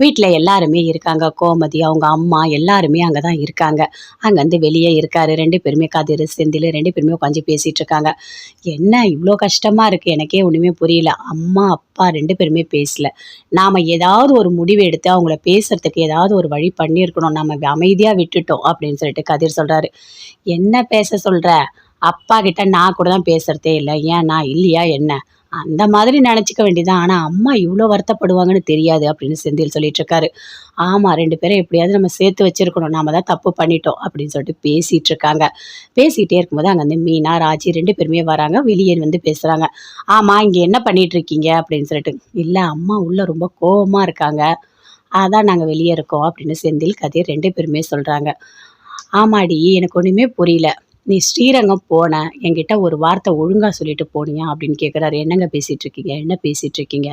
வீட்டில் எல்லாருமே இருக்காங்க. கோமதி, அவங்க அம்மா எல்லாருமே அங்கே தான் இருக்காங்க. அங்கேருந்து வெளியே இருக்காரு. 2 பேருமே கதிர், செந்தில் 2 பேருமே உட்காந்து பேசிகிட்டு இருக்காங்க. என்ன இவ்வளோ கஷ்டமாக இருக்குது, எனக்கே ஒன்றுமே புரியல. அம்மா அப்பா 2 பேருமே பேசல. நாம் ஏதாவது ஒரு முடிவு எடுத்து அவங்கள பேசுறதுக்கு ஏதாவது ஒரு வழி பண்ணியிருக்கணும். நம்ம அமைதியாக விட்டுட்டோம் அப்படின்னு சொல்லிட்டு கதிர் சொல்கிறாரு. என்ன பேச சொல்கிற? அப்பா கிட்ட நான் கூட தான் பேசுகிறதே இல்லை. ஏன் நான் இல்லையா என்ன? அந்த மாதிரி நினச்சிக்க வேண்டியதான். ஆனால் அம்மா இவ்வளோ வருத்தப்படுவாங்கன்னு தெரியாது அப்படின்னு செந்தில் சொல்லிட்டு இருக்காரு. ஆமாம், 2 பேரும் எப்படியாவது நம்ம சேர்த்து வச்சிருக்கணும். நாம தான் தப்பு பண்ணிட்டோம் அப்படின்னு சொல்லிட்டு பேசிகிட்டு இருக்காங்க. பேசிகிட்டே இருக்கும்போது அங்கே வந்து மீனா, ராஜி 2 பேருமே வராங்க. வெளியே வந்து பேசுகிறாங்க. ஆமாம், இங்கே என்ன பண்ணிட்டு இருக்கீங்க அப்படின்னு சொல்லிட்டு. இல்லை, அம்மா உள்ள ரொம்ப கோவமாக இருக்காங்க, அதான் நாங்கள் வெளியே இருக்கோம் அப்படின்னு செந்தில், கதிர் 2 பேருமே சொல்கிறாங்க. ஆமாடி, எனக்கு ஒன்றுமே புரியல. நீ ஸ்ரீரங்கம் போன, என்கிட்ட ஒரு வார்த்தை ஒழுங்கா சொல்லிட்டு போனியா அப்படின்னு கேட்குறாரு. என்னங்க பேசிட்டு இருக்கீங்க, என்ன பேசிட்டு இருக்கீங்க?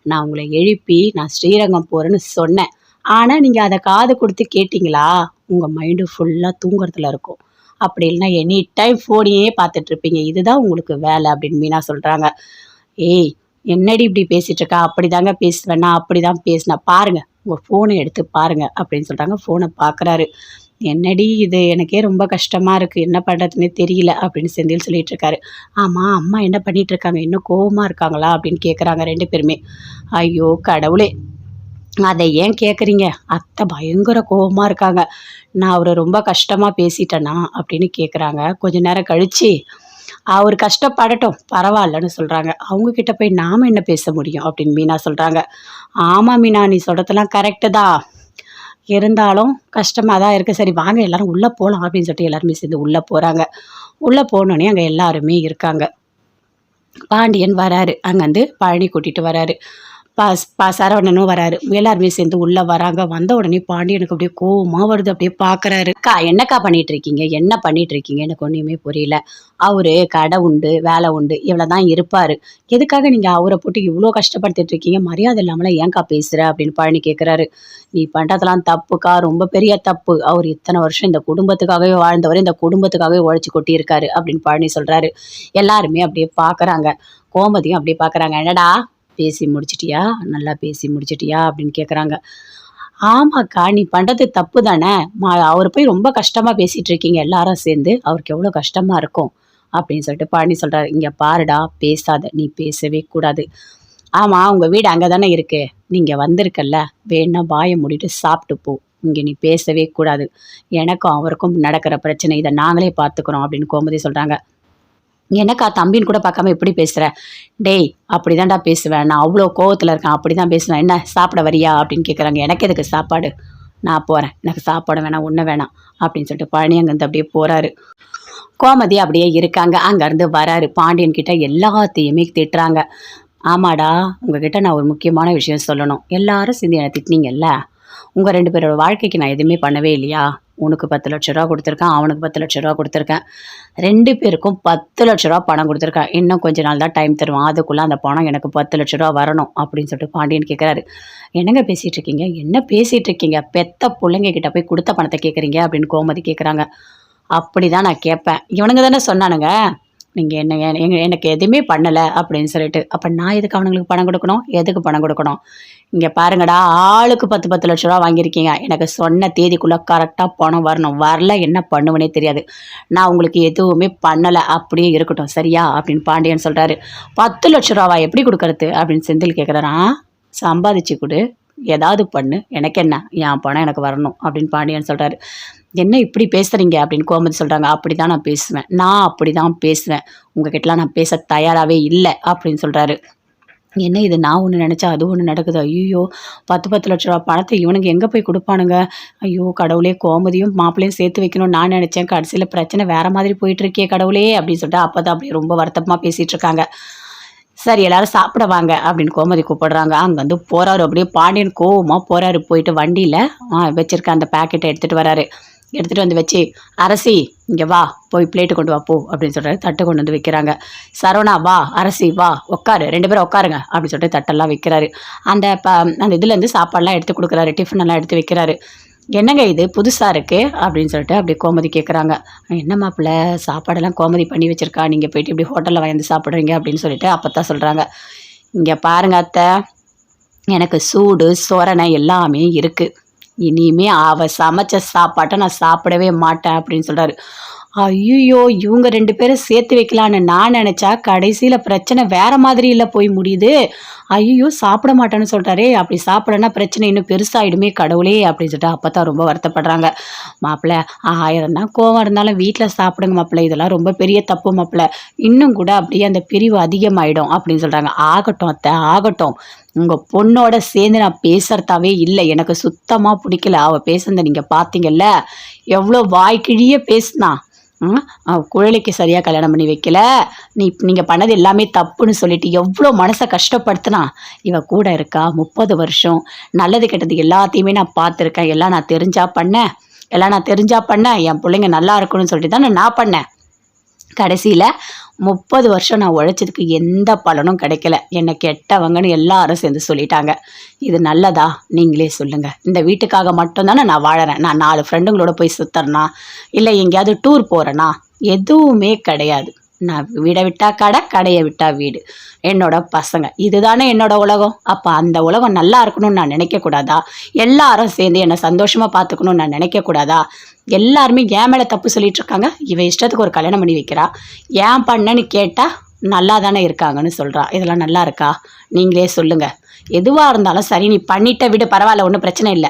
நான் உங்களை எழுப்பி நான் ஸ்ரீரங்கம் போகிறேன்னு சொன்னேன். ஆனால் நீங்கள் அதை காது கொடுத்து கேட்டிங்களா? உங்கள் மைண்டு ஃபுல்லாக தூங்குறதுல இருக்கும். அப்படி இல்லைன்னா எனி டைம் ஃபோனையே பார்த்துட்டு இருப்பீங்க. இதுதான் உங்களுக்கு வேலை அப்படின்னு மீனா சொல்கிறாங்க. ஏய், என்னடி இப்படி பேசிட்டு இருக்கா? அப்படி தாங்க பேசுவேன், நான் அப்படி தான் பேசினேன். பாருங்கள், உங்கள் ஃபோனை எடுத்து பாருங்கள் அப்படின்னு சொல்கிறாங்க. ஃபோனை பார்க்குறாரு. என்னடி இது, எனக்கே ரொம்ப கஷ்டமாக இருக்குது, என்ன பண்ணுறதுன்னே தெரியல அப்படின்னு செந்தில் சொல்லிட்டு இருக்காரு. ஆமாம், அம்மா என்ன பண்ணிட்டு இருக்காங்க, இன்னும் கோவமாக இருக்காங்களா அப்படின்னு கேட்குறாங்க 2 பேருமே. ஐயோ கடவுளே, அதை ஏன் கேட்குறீங்க? அத்தை பயங்கர கோவமாக இருக்காங்க. நான் அவரை ரொம்ப கஷ்டமாக பேசிட்டேனா அப்படின்னு கேட்குறாங்க. கொஞ்ச நேரம் கழித்து அவர் கஷ்டப்படட்டும் பரவாயில்லன்னு சொல்கிறாங்க. அவங்கக்கிட்ட போய் நாம் என்ன பேச முடியும் அப்படின்னு மீனா சொல்கிறாங்க. ஆமாம் மீனா, நீ சொல்கிறதெல்லாம் கரெக்டு தான், இருந்தாலும் கஷ்டமாக தான் இருக்குது. சரி வாங்க எல்லாரும் உள்ளே போகலாம் அப்படின்னு சொல்லிட்டு எல்லாருமே சேர்ந்து உள்ளே போகிறாங்க. உள்ளே போனோடனே அங்கே எல்லாருமே இருக்காங்க. பாண்டியன் வராரு, அங்கேருந்து பழனி கூட்டிகிட்டு வராரு. சரவணனும் வராரு. எல்லாருமே சேர்ந்து உள்ளே வராங்க. வந்த உடனே பாண்டியனுக்கு அப்படியே கோவமாக வருது. அப்படியே பார்க்குறாரு. அக்கா, என்னக்கா பண்ணிட்டு இருக்கீங்க, என்ன பண்ணிட்டு இருக்கீங்க? எனக்கு ஒன்றுமே புரியல. அவரு கடை உண்டு, வேலை உண்டு, இவ்வளோ தான் இருப்பார். எதுக்காக நீங்கள் அவரை போட்டு இவ்வளோ கஷ்டப்படுத்திட்டு இருக்கீங்க? மரியாதை இல்லாமலாம் ஏன்க்கா பேசுகிற அப்படின்னு பழனி கேட்குறாரு. நீ பண்ணுறதெல்லாம் தப்புக்கா, ரொம்ப பெரிய தப்பு. அவர் இத்தனை வருஷம் இந்த குடும்பத்துக்காகவே வாழ்ந்தவர், இந்த குடும்பத்துக்காகவே உழைச்சி கொட்டியிருக்காரு அப்படின்னு பழனி சொல்கிறாரு. எல்லாருமே அப்படியே பார்க்குறாங்க. கோமதியும் அப்படியே பார்க்குறாங்க. என்னடா பேசி முடிச்சிட்டியா, நல்லா பேசி முடிச்சிட்டியா அப்படின்னு கேட்குறாங்க. ஆமாக்கா, நீ பண்ணுறது தப்பு தானே. அவர் போய் ரொம்ப கஷ்டமாக பேசிகிட்டு இருக்கீங்க எல்லாரும் சேர்ந்து, அவருக்கு எவ்வளோ கஷ்டமாக இருக்கும் அப்படின்னு சொல்லிட்டு பழனி சொல்கிறாரு. இங்கே பாருடா, பேசாத, நீ பேசவே கூடாது. ஆமாம், உங்கள் வீடு அங்கே தானே இருக்குது, நீங்கள் வந்திருக்கல்ல, வேணா வாயை மூடிட்டு சாப்பிட்டு போ. இங்கே நீ பேசவே கூடாது. எனக்கும் அவருக்கும் நடக்கிற பிரச்சனை, இதை நாங்களே பார்த்துக்குறோம் அப்படின்னு கோமதி சொல்கிறாங்க. எனக்கா, தம்பின்னு கூட பார்க்காம எப்படி பேசுகிற? டேய், அப்படி தான்டா பேசுவேன், நான் அவ்வளோ கோவத்தில் இருக்கேன், அப்படி தான் பேசுவேன். என்ன சாப்பிட வரியா அப்படின்னு கேட்குறாங்க. எனக்கு எதுக்கு சாப்பாடு, நான் போகிறேன், எனக்கு சாப்பாடு வேணாம், ஒன்றும் வேணாம் அப்படின்னு சொல்லிட்டு பழனி அங்கேருந்து அப்படியே போகிறாரு. கோமதி அப்படியே இருக்காங்க. அங்கேருந்து வராரு. பாண்டியன் கிட்ட எல்லாத்தையுமே திட்டுறாங்க. ஆமாடா, உங்ககிட்ட நான் ஒரு முக்கியமான விஷயம் சொல்லணும். எல்லாரும் சேர்ந்து என்னை திட்டினீங்கல்ல, உங்கள் 2 பேரோட வாழ்க்கைக்கு நான் எதுவுமே பண்ணவே இல்லையா? உனக்கு 10 லட்ச ரூபா கொடுத்துருக்கேன், அவனுக்கு 10 லட்ச ரூபா கொடுத்துருக்கேன். 2 பேருக்கும் 10 லட்ச ரூபா பணம் கொடுத்துருக்கேன். இன்னும் கொஞ்ச நாள் தான் டைம் தருவான், அதுக்குள்ளே அந்த பணம் எனக்கு 10 லட்ச ரூபா வரணும் அப்படின்னு சொல்லிட்டு பாண்டியன் கேட்குறாரு. என்னங்க பேசிகிட்டு இருக்கீங்க, என்ன பேசிகிட்டு இருக்கீங்க? பெத்த பிள்ளைங்க கிட்ட போய் கொடுத்த பணத்தை கேட்குறீங்க அப்படின்னு கோமதி கேட்குறாங்க. அப்படி தான் நான் கேட்பேன், இவனுங்க தானே சொன்னானுங்க நீங்கள் என்ன எனக்கு எதுவுமே பண்ணலை அப்படின்னு சொல்லிட்டு. அப்போ நான் எதுக்கு அவனுங்களுக்கு பணம் கொடுக்கணும், எதுக்கு பணம் கொடுக்கணும்? இங்கே பாருங்கடா, ஆளுக்கு 10 லட்ச ரூபா வாங்கியிருக்கீங்க. எனக்கு சொன்ன தேதிக்குள்ளே கரெக்டாக பணம் வரணும், வரல என்ன பண்ணுவேனே தெரியாது. நான் உங்களுக்கு எதுவுமே பண்ணலை, அப்படியே இருக்கட்டும் சரியா அப்படின்னு பாண்டியன் சொல்கிறாரு. 10 லட்ச ரூபாவா எப்படி கொடுக்கறது அப்படின்னு செந்தில் கேட்குறாரா. சம்பாதிச்சு கொடு, ஏதாவது பண்ணு, எனக்கு என்ன, என் பணம் எனக்கு வரணும் அப்படின்னு பாண்டியன் சொல்கிறாரு. என்ன இப்படி பேசுகிறீங்க அப்படின்னு கோமதி சொல்கிறாங்க. அப்படி தான் நான் பேசுவேன், நான் அப்படி தான் பேசுவேன், உங்ககிட்டலாம் நான் பேச தயாராகவே இல்லை அப்படின்னு சொல்கிறாரு. என்ன இது, நான் ஒன்று நினச்சா அது ஒன்று நடக்குது. ஐயோ, 10 லட்ச ரூபா பணத்தை இவனுக்கு எங்கே போய் கொடுப்பானுங்க? ஐயோ கடவுளே, கோமதியும் மாப்பிள்ளையும் சேர்த்து வைக்கணும்னு நான் நினச்சேன், கடைசியில் பிரச்சனை வேறு மாதிரி போயிட்டுருக்கே கடவுளே அப்படின்னு சொல்லிட்டு அப்போ தான் அப்படியே ரொம்ப வருத்தமாக பேசிகிட்டு இருக்காங்க. சரி எல்லாரும் சாப்பிட வாங்க அப்படின்னு கோமதி கூப்பிடுறாங்க. அங்கேருந்து போகிறாரு. அப்படியே பாண்டியன் கோவமாக போகிறாரு. போயிட்டு வண்டியில் வச்சுருக்க அந்த பேக்கெட்டை எடுத்துகிட்டு வராரு. எடுத்துகிட்டு வந்து வச்சு, அரசி இங்கே வா, போய் பிளேட்டு கொண்டு வா போ அப்படின்னு சொல்கிறாரு. தட்டை கொண்டு வந்து வைக்கிறாங்க. சரவணா வா, அரசி வா, உட்காரு, 2 பேரும் உட்காருங்க அப்படின்னு சொல்லிட்டு தட்டெல்லாம் வைக்கிறாரு. அந்த இதுலேருந்து சாப்பாடெலாம் எடுத்து கொடுக்குறாரு, டிஃபனெல்லாம் எடுத்து வைக்கிறாரு. என்னங்க இது புதுசாக இருக்குது அப்படின்னு சொல்லிட்டு அப்படி கோமதி கேட்குறாங்க. என்ன மாப்பிள்ளை, சாப்பாடெல்லாம் கோமதி பண்ணி வச்சுருக்கா, நீங்கள் போயிட்டு இப்படி ஹோட்டலில் வாங்கி சாப்பிட்றீங்க அப்படின்னு சொல்லிட்டு அப்போ தான் சொல்கிறாங்க. இங்கே பாருங்க அத்தை, எனக்கு சூடு, சொரணை எல்லாமே இருக்கு. இனிமே அவ சமைச்ச சாப்பாட்ட நான் சாப்பிடவே மாட்டேன் அப்படின்னு சொல்றாரு. ஐய்யயோ! இவங்க 2 பேரும் சேர்த்து வைக்கலான்னு நான் நெனச்சா, கடைசியில பிரச்சனை வேற மாதிரில்ல போய் முடியுது. ஐய்யயோ! சாப்பிட மாட்டேன்னு சொல்ட்டாரே! அப்படி சாப்பிடலன்னா பிரச்சனை இன்னும் பெருசாயிடுமே கடவுளே! அப்படின்னு சொல்லிட்டு அப்பத்தா ரொம்ப வருத்தப்படுறாங்க. மாப்பிள 1000 தான் கோவம் இருந்தாலும் வீட்ல சாப்பிடுங்க மாப்பிள. இதெல்லாம் ரொம்ப பெரிய தப்பு மாப்பிள. இன்னும் கூட அப்படியே அந்த பிரிவு அதிகமாயிடும் அப்படின்னு சொல்றாங்க. ஆகட்டும் அத்த, ஆகட்டும். உங்க பொண்ணோட சேர்ந்து நான் பேசுறதாவே இல்ல. எனக்கு சுத்தமா புடிக்கல. அவ பேசுனத நீங்க பார்த்தீங்கல்ல? எவ்ளோ வாய்க்கிழிய பேசுனா. ம். குழலிக்கு சரியா கல்யாணம் பண்ணி வைக்கல. நீங்க பண்ணது எல்லாமே தப்புன்னு சொல்லிட்டு எவ்ளோ மனச கஷ்டப்படுத்துனா. இவ கூட இருக்கா 30 வருஷம். நல்லது கெட்டது எல்லாத்தையுமே நான் பார்த்துருக்கேன். எல்லாம் நான் தெரிஞ்சா பண்ணேன். என் புள்ளைங்க நல்லா இருக்கணும்னு சொல்லிட்டு தானே நான் பண்ணேன். கடைசியில 30 வருஷம் நான் உழைச்சதுக்கு எந்த பலனும் கிடைக்கல. என்ன கெட்டவங்கன்னு எல்லாரும் சேர்ந்து சொல்லிட்டாங்க. இது நல்லதா? நீங்களே சொல்லுங்க. இந்த வீட்டுக்காக மட்டும் தானே நான் வாழறேன். நான் 4 ஃப்ரெண்டுங்களோட போய் சுத்துறேனா? இல்ல எங்கேயாவது டூர் போறேனா? எதுவுமே கிடையாது. நான் வீட விட்டா கடை, கடைய விட்டா வீடு. என்னோட பசங்க. இதுதானே என்னோட உலகம். அப்ப அந்த உலகம் நல்லா இருக்கணும்னு நான் நினைக்கக்கூடாதா? எல்லாரும் சேர்ந்து என்ன சந்தோஷமா பார்த்துக்கணும்னு நான் நினைக்கக்கூடாதா? எல்லாருமே என் மேல தப்பு சொல்லிட்டு இருக்காங்க. இவ இஷ்டத்துக்கு ஒரு கல்யாணம் பண்ணி வைக்கிறா. ஏன் பண்ணேன்னு கேட்டா, நல்லா தானே இருக்காங்கன்னு சொல்றா. இதெல்லாம் நல்லா இருக்கா? நீங்களே சொல்லுங்க. எதுவா இருந்தாலும் சரி நீ பண்ணிட்ட விடு பரவாயில்ல ஒண்ணும் பிரச்சனை இல்ல.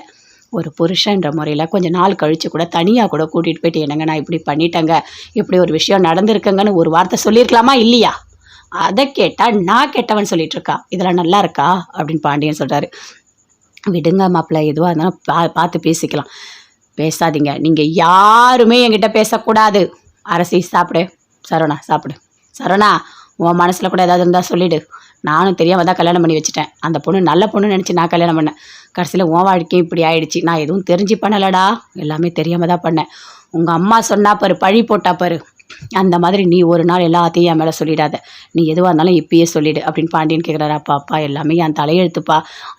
ஒரு புருஷன்ற முறையில கொஞ்ச நாள் கழிச்சு கூட தனியா கூட கூட்டிட்டு போயிட்டு என்னங்க நான் இப்படி பண்ணிட்டேங்க. இப்படி ஒரு விஷயம் நடந்திருக்குங்கன்னு ஒரு வார்த்தை சொல்லியிருக்கலாமா? இல்லையா? அத கேட்டா நான் கெட்டவன் சொல்லிட்டு இருக்கா. இதெல்லாம் நல்லா இருக்கா? அப்படின்னு பாண்டியன் சொல்றாரு. விடுங்க மாப்பிள எதுவா இருந்தாலும் பார்த்து பேசிக்கலாம். பேசாதீங்க. நீங்க யாருமே என்கிட்ட பேசக்கூடாது. அரசி சாப்பிடு. சரவணா சாப்பிடு. சரவணா உன் மனசுல கூட ஏதாவது இருந்தா சொல்லிடு. நானும் தெரியாம தான் கல்யாணம் பண்ணி வச்சுட்டேன். அந்த பொண்ணு நல்ல பொண்ணுன்னு நினச்சி நான் கல்யாணம் பண்ணேன். கடைசியில உன் வாழ்க்கையும் இப்படி ஆயிடுச்சு. நான் எதுவும் தெரிஞ்சு பண்ணலடா. எல்லாமே தெரியாம தான் பண்ணேன். உங்க அம்மா சொன்னா பாரு, பழி போட்டா பாரு. அந்த மாதிரி நீ ஒரு நாள் எல்லாத்தையும் என் மேல சொல்லிடாத. நீ எதுவா இருந்தாலும் இப்பயே சொல்லிடு அப்படின்னு பாண்டியன் கேட்குறாரு. அப்பா அப்பா எல்லாமே என் தலையெழுத்துப்பா.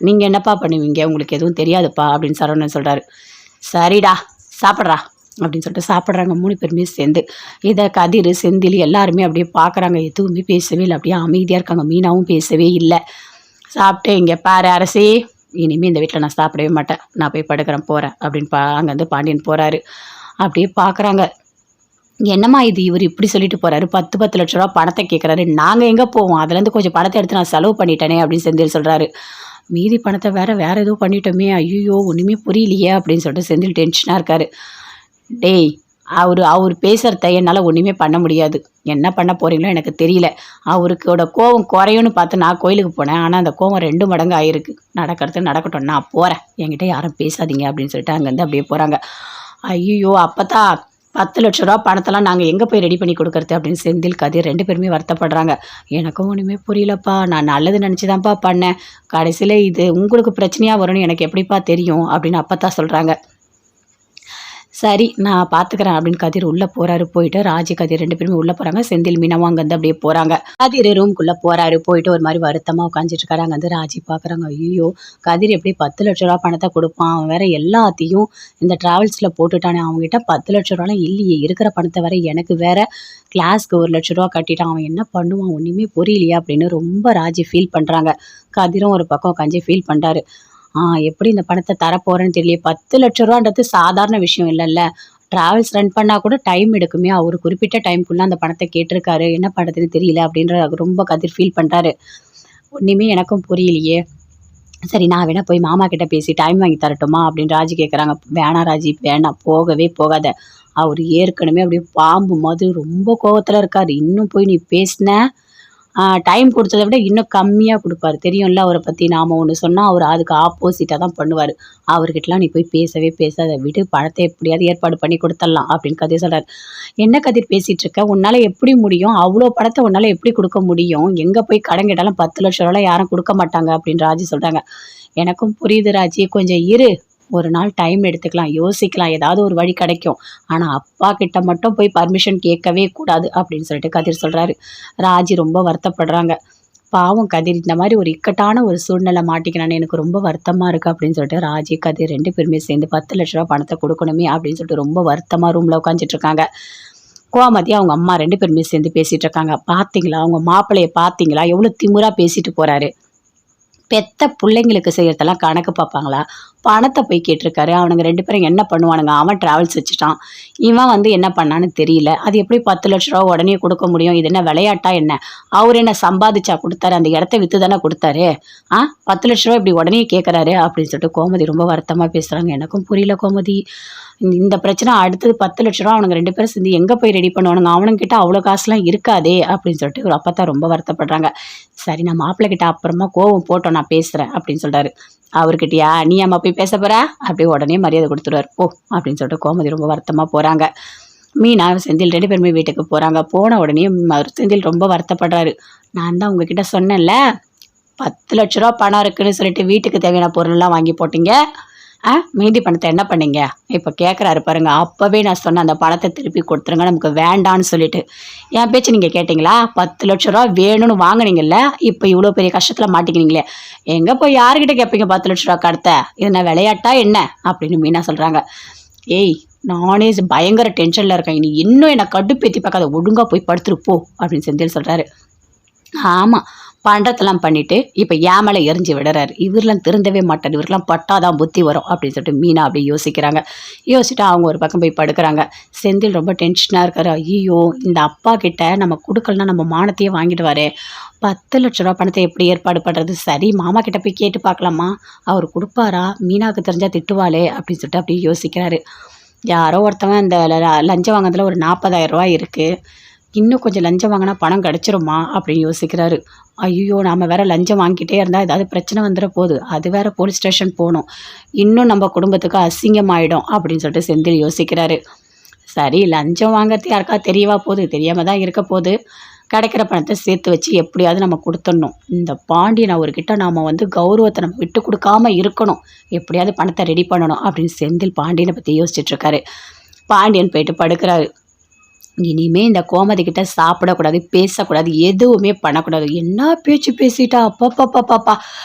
நீங்க என்னப்பா பண்ணுவீங்க? உங்களுக்கு எதுவும் தெரியாதுப்பா அப்படின்னு சரவணன் சொல்றாரு. சரிடா சாப்பிட்றா அப்படின்னு சொல்லிட்டு சாப்பிட்றாங்க 3 பேருமே சேர்ந்து. இதை கதிர், செந்தில் எல்லாருமே அப்படியே பார்க்குறாங்க. எதுவுமே பேசவே இல்லை. அப்படியே அமைதியாக இருக்காங்க. மீனாவும் பேசவே இல்லை. சாப்பிட்டு இங்கே பாரு அரசி, இனிமேல் இந்த வீட்டில் நான் சாப்பிடவே மாட்டேன். நான் போய் படுக்கிறேன் போகிறேன் அப்படின்னு அங்கேருந்து பாண்டியன் போகிறாரு. அப்படியே பார்க்குறாங்க. என்னம்மா இது இவர் இப்படி சொல்லிட்டு போகிறாரு. 10 லட்ச ரூபா பணத்தை கேட்குறாரு. நாங்கள் எங்கே போவோம்? அதுலேருந்து கொஞ்சம் பணத்தை எடுத்து நான் செலவு பண்ணிட்டேனே அப்படின்னு செந்தில் சொல்கிறாரு. மீதி பணத்தை வேற ஏதோ பண்ணிட்டோமே, ஐயோ ஒன்றுமே புரியலையே அப்படின்னு சொல்லிட்டு செந்தில் டென்ஷனாக இருக்காரு. டேய் அவர் பேசுகிறத என்னால் ஒன்றுமே பண்ண முடியாது. என்ன பண்ண போகிறீங்களோ எனக்கு தெரியல. அவருக்கோட கோவம் குறையும்னு பார்த்து நான் கோயிலுக்கு போனேன். ஆனால் அந்த கோவம் 2 மடங்கு ஆயிருக்கு. நடக்கிறது நடக்கட்டும், நான் போகிறேன். என்கிட்ட யாரும் பேசாதீங்க அப்படின்னு சொல்லிட்டு அங்கேருந்து அப்படியே போகிறாங்க. ஐயோ அப்பத்தா 10 லட்ச ரூபா பணத்தெல்லாம் நாங்கள் எங்கே போய் ரெடி பண்ணி கொடுக்கறது அப்படின்னு செந்தில், கதிர் 2 பேருமே வருத்தப்படுறாங்க. எனக்கும் ஒன்றுமே புரியலப்பா. நான் நல்லது நினச்சி தான்ப்பா பண்ணேன். கடைசியில் இது உங்களுக்கு பிரச்சனையாக வரும்னு எனக்கு எப்படிப்பா தெரியும் அப்படின்னு அப்பத்தா சொல்கிறாங்க. சரி நான் பார்த்துக்கிறேன் அப்படின்னு கதிர் உள்ளே போகிறாரு. போயிட்டு ராஜி, கதிர் 2 பேருமே உள்ளே போகிறாங்க. செந்தில், மீனாவும் அங்கேருந்து அப்படியே போகிறாங்க. கதிர் ரூம்குள்ளே போகிறாரு. போயிட்டு ஒரு மாதிரி வருத்தமாக உட்காந்துட்டு இருக்காரு. அங்கேருந்து ராஜி பார்க்குறாங்க. ஐயோ கதிர் எப்படி 10 லட்ச ரூபா பணத்தை கொடுப்பான்? அவன் வேற எல்லாத்தையும் இந்த ட்ராவல்ஸில் போட்டுட்டானே. அவங்ககிட்ட 10 லட்ச ரூபாலாம் இல்லையே. இருக்கிற பணத்தை வேற எனக்கு வேற கிளாஸ்க்கு 1 லட்ச ரூபா கட்டிட்டான். அவன் என்ன பண்ணுவான்? ஒன்றுமே புரியலையா அப்படின்னு ரொம்ப ராஜி ஃபீல் பண்ணுறாங்க. கதிரும் ஒரு பக்கம் உட்காந்து ஃபீல் பண்ணுறாரு. எப்படி இந்த பணத்தை தரப்போறேன்னு தெரியல. 10 லட்ச ரூபான்றது சாதாரண விஷயம் இல்லைல்ல. டிராவல்ஸ் ரன் பண்ணா கூட டைம் எடுக்குமே. அவரு குறிப்பிட்ட டைம்குள்ள அந்த பணத்தை கேட்டிருக்காரு. என்ன பண்ணுறதுன்னு தெரியல அப்படின்ற ரொம்ப கதிர் ஃபீல் பண்றாரு. ஒண்ணுமே எனக்கும் புரியலையே. சரி நான் வேணா போய் மாமா கிட்ட பேசி டைம் வாங்கி தரட்டுமா அப்படின்னு ராஜி கேட்குறாங்க. வேணாம் ராஜி வேணாம், போகவே போகாத. அவர் ஏற்கனவே அப்படியே பாம்பு மாதிரி ரொம்ப கோவத்துல இருக்காரு. இன்னும் போய் நீ பேசின டைம் கொடுத்ததை விட இன்னும் கம்மியாக கொடுப்பாரு. தெரியும்ல அவரை பற்றி. நாம் ஒன்று சொன்னால் அவர் அதுக்கு ஆப்போசிட்டாக தான் பண்ணுவார். அவர்கிட்டலாம் நீ போய் பேசவே பேசாத, விடு, பணத்தை எப்படியாவது ஏற்பாடு பண்ணி கொடுத்துடலாம் அப்படின்னு கதிர் சொல்கிறார். என்ன கதிர் பேசிகிட்டு இருக்க? உன்னால் எப்படி முடியும்? அவ்வளோ பணத்தை உன்னால் எப்படி கொடுக்க முடியும்? எங்கே போய் கடன் கேட்டாலும் 10 லட்ச ரூபாலாம் யாரும் கொடுக்க மாட்டாங்க அப்படின்னு ராஜி சொல்கிறாங்க. எனக்கும் புரியுது ராஜி, கொஞ்சம் இரு, ஒரு நாள் டைம் எடுத்துக்கலாம், யோசிக்கலாம், ஏதாவது ஒரு வழி கிடைக்கும். ஆனால் அப்பா கிட்ட மட்டும் போய் பர்மிஷன் கேட்கவே கூடாது அப்படின்னு சொல்லிட்டு கதிர் சொல்கிறாரு. ராஜி ரொம்ப வருத்தப்படுறாங்க. பாவம் கதிர் இந்த மாதிரி ஒரு இக்கட்டான ஒரு சூழ்நிலை மாட்டிக்கிறான்னு எனக்கு ரொம்ப வருத்தமாக இருக்குது அப்படின்னு சொல்லிட்டு ராஜி, கதிர் 2 பேருமே சேர்ந்து 10 லட்ச ரூபா பணத்தை கொடுக்கணுமே அப்படின்னு சொல்லிட்டு ரொம்ப வருத்தமாக ரூமில் உட்காந்துட்டு இருக்காங்க. கோமதி அவங்க அம்மா 2 பேருமே சேர்ந்து பேசிகிட்டு இருக்காங்க. பார்த்தீங்களா அவங்க மாப்பிள்ளையை? பார்த்தீங்களா எவ்வளோ திமிராக பேசிட்டு போகிறாரு? பெத்த பிள்ளைங்களுக்கு செய்யறதெல்லாம் கணக்கு பார்ப்பாங்களா? பணத்த போய் கேட்டிருக்காரு. அவனுங்க 2 பேரும் என்ன பண்ணுவானுங்க? அவன் டிராவல்ஸ் வச்சுட்டான். இவன் என்ன பண்ணான்னு தெரியல. அது எப்படி ரூ. 10,00,000 உடனே குடுக்க முடியும்? இது என்ன விளையாட்டா என்ன? அவரு என்ன சம்பாதிச்சா குடுத்தாரு? அந்த இடத்த வித்து தானே குடுத்தாரு. ஆ ரூ. 10,00,000 இப்படி உடனே கேட்கறாரு அப்படின்னு சொல்லிட்டு கோமதி ரொம்ப வருத்தமா பேசுறாங்க. எனக்கும் புரியல கோமதி. இந்த பிரச்சனை அடுத்தது ரூ. 10,00,000 அவனுங்க 2 பேரும் சேர்ந்து எங்க போய் ரெடி பண்ணுவானுங்க? அவனுங்கிட்ட அவ்வளோ காசுலாம் இருக்காதே அப்படின்னு சொல்லிட்டு ஒரு அப்பத்தா ரொம்ப வருத்தப்படுறாங்க. சரி நான் மாப்பிள்ளை கிட்ட அப்புறமா கோவம் போட்டோம் நான் பேசுறேன் அப்படின்னு சொல்றாரு. அவர்கிட்டயா நீ அம்மா போய் பேச போற? அப்படியே உடனே மரியாதை கொடுத்துருவாரு போ அப்படின்னு சொல்லிட்டு கோமதி ரொம்ப வருத்தமா போறாங்க. மீனா செந்தில் 2 பேருமே வீட்டுக்கு போறாங்க. போன உடனே செந்தில் ரொம்ப வருத்தப்படுறாரு. நான் தான் உங்ககிட்ட சொன்னேன்ல, ரூ. 10,00,000 பணம் இருக்குன்னு சொல்லிட்டு வீட்டுக்கு தேவையான பொருள்லாம் வாங்கி போட்டீங்க. மீதி பணத்தை என்ன பண்ணீங்க? இப்போ கேட்குறாரு பாருங்க. அப்பவே நான் சொன்னேன் அந்த பணத்தை திருப்பி கொடுத்துருங்க நமக்கு வேண்டான்னு சொல்லிட்டு. என் பேச்சு நீங்க கேட்டீங்களா? ரூ. 10,00,000 வேணும்னு வாங்குனீங்கல்ல, இப்போ இவ்வளோ பெரிய கஷ்டத்துல மாட்டிக்கிறீங்களே. எங்க போய் யாருக்கிட்ட கேட்பீங்க ரூ. 10,00,000 கடத்த? இது என்ன விளையாட்டா என்ன? அப்படின்னு மீனா சொல்றாங்க. ஏய் நானே பயங்கர டென்ஷன்ல இருக்கேன். நீ இன்னும் என்ன கடுப்பேத்தி பார்க்காத, ஒழுங்கா போய் படுத்துரு போ அப்படின்னு செந்தில் சொல்றாரு. ஆமா. பண்றதெல்லாம் பண்ணிட்டு, இப்ப என் மேல எறிஞ்சு விடுறாரு. இவர்லாம் திருந்தவே மாட்டாரு. இவருக்கெல்லாம் பட்டாதான் புத்தி வரும் அப்படின்னு சொல்லிட்டு மீனா அப்படியே யோசிக்கிறாங்க. யோசிச்சுட்டு அவங்க ஒரு பக்கம் போய் படுக்குறாங்க. செந்தில் ரொம்ப டென்ஷனா இருக்காரு. ஐயோ இந்த அப்பா கிட்ட நம்ம குடுக்கலன்னா நம்ம மானத்தையே வாங்கிடுவாரே. ரூ. 10,00,000 பணத்தை எப்படி ஏற்பாடு பண்றது? சரி மாமா கிட்ட போய் கேட்டு பார்க்கலாமா? அவர் குடுப்பாரா? மீனாவுக்கு தெரிஞ்சா திட்டுவாளே அப்படின்னு சொல்லிட்டு அப்படியே யோசிக்கிறாரு. யாரோ ஒருத்தவன் அந்த லஞ்சம் வாங்குனதுல ஒரு ரூ. 40,000 இருக்கு. இன்னும் கொஞ்சம் லஞ்சம் வாங்கினா பணம் கிடச்சிருமா அப்படின்னு யோசிக்கிறாரு. ஐயோ நாம வேற லஞ்சம் வாங்கிட்டே இருந்தால் ஏதாவது பிரச்சனை வந்துட போகுது, அது வேற போலீஸ் ஸ்டேஷன் போகணும், இன்னும் நம்ம குடும்பத்துக்கு அசிங்கமாயிடும் அப்படின்னு சொல்லிட்டு செந்தில் யோசிக்கிறாரு. சரி லஞ்சம் வாங்குறது யாருக்கா தெரியவா போகுது? தெரியாம தான் இருக்க போகுது. கிடைக்கிற பணத்தை சேர்த்து வச்சு எப்படியாவது நம்ம கொடுத்துடணும். இந்த பாண்டியன் அவர்கிட்ட நாம் கௌரவத்தை நம்ம விட்டு கொடுக்காம இருக்கணும். எப்படியாவது பணத்தை ரெடி பண்ணணும் அப்படின்னு செந்தில் பாண்டியனை பற்றி யோசிச்சுட்டு இருக்காரு. பாண்டியன் போயிட்டு படுக்கிறாரு. இனிமே இந்த கோமதி கிட்ட சாப்பிடக்கூடாது, பேசக்கூடாது, எதுவுமே பண்ணக்கூடாது. என்ன பேச்சு பேசிட்டா! அப்பப்பப்பப்பா